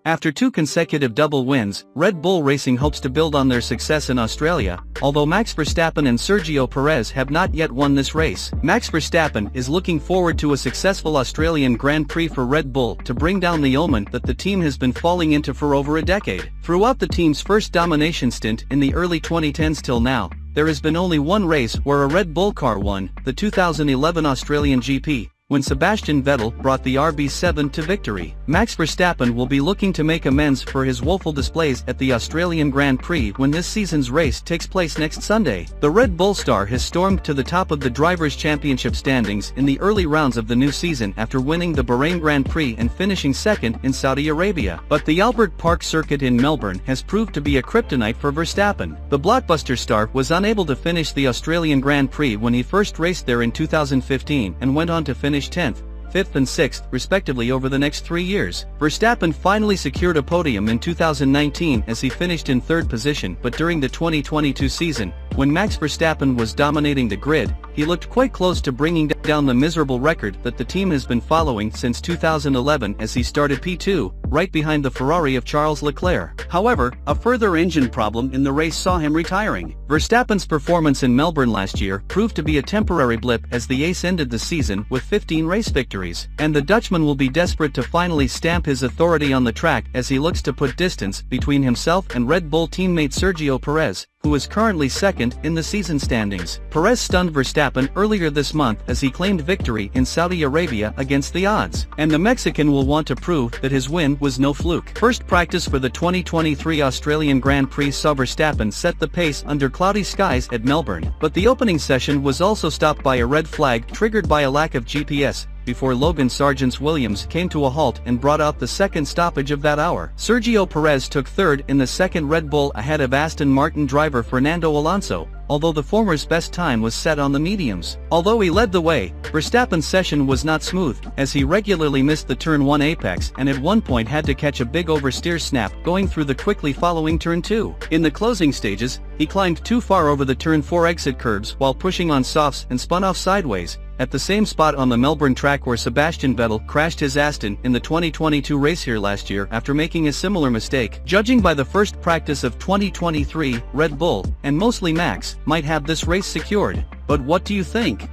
After 2 consecutive double wins, Red Bull Racing hopes to build on their success in Australia, although Max Verstappen and Sergio Perez have not yet won this race. Max Verstappen is looking forward to a successful Australian Grand Prix for Red Bull to bring down the omen that the team has been falling into for over a decade. Throughout the team's first domination stint in the early 2010s till now, there has been only one race where a Red Bull car won, the 2011 Australian GP, when Sebastian Vettel brought the RB7 to victory. Max Verstappen will be looking to make amends for his woeful displays at the Australian Grand Prix when this season's race takes place next Sunday. The Red Bull star has stormed to the top of the Drivers' Championship standings in the early rounds of the new season after winning the Bahrain Grand Prix and finishing second in Saudi Arabia. But the Albert Park circuit in Melbourne has proved to be a kryptonite for Verstappen. The blockbuster star was unable to finish the Australian Grand Prix when he first raced there in 2015 and went on to finish 10th, 5th and 6th respectively over the next 3 years. Verstappen finally secured a podium in 2019 as he finished in 3rd position, but during the 2022 season, when Max Verstappen was dominating the grid, he looked quite close to bringing down the miserable record that the team has been following since 2011 as he started P2, right behind the Ferrari of Charles Leclerc. However, a further engine problem in the race saw him retiring. Verstappen's performance in Melbourne last year proved to be a temporary blip as the ace ended the season with 15 race victories, and the Dutchman will be desperate to finally stamp his authority on the track as he looks to put distance between himself and Red Bull teammate Sergio Perez, who is currently second in the season standings. Perez stunned Verstappen earlier this month as he claimed victory in Saudi Arabia against the odds, and the Mexican will want to prove that his win was no fluke. First practice for the 2023 Australian Grand Prix saw Verstappen set the pace under cloudy skies at Melbourne, but the opening session was also stopped by a red flag triggered by a lack of GPS, before Logan Sargent's Williams came to a halt and brought out the second stoppage of that hour. Sergio Perez took 3rd in the second Red Bull ahead of Aston Martin driver Fernando Alonso, although the former's best time was set on the mediums. Although he led the way, Verstappen's session was not smooth, as he regularly missed the Turn 1 apex and at one point had to catch a big oversteer snap going through the quickly following Turn 2. In the closing stages, he climbed too far over the Turn 4 exit curbs while pushing on softs and spun off sideways, at the same spot on the Melbourne track where Sebastian Vettel crashed his Aston in the 2022 race here last year after making a similar mistake. Judging by the first practice of 2023, Red Bull, and mostly Max, might have this race secured. But what do you think?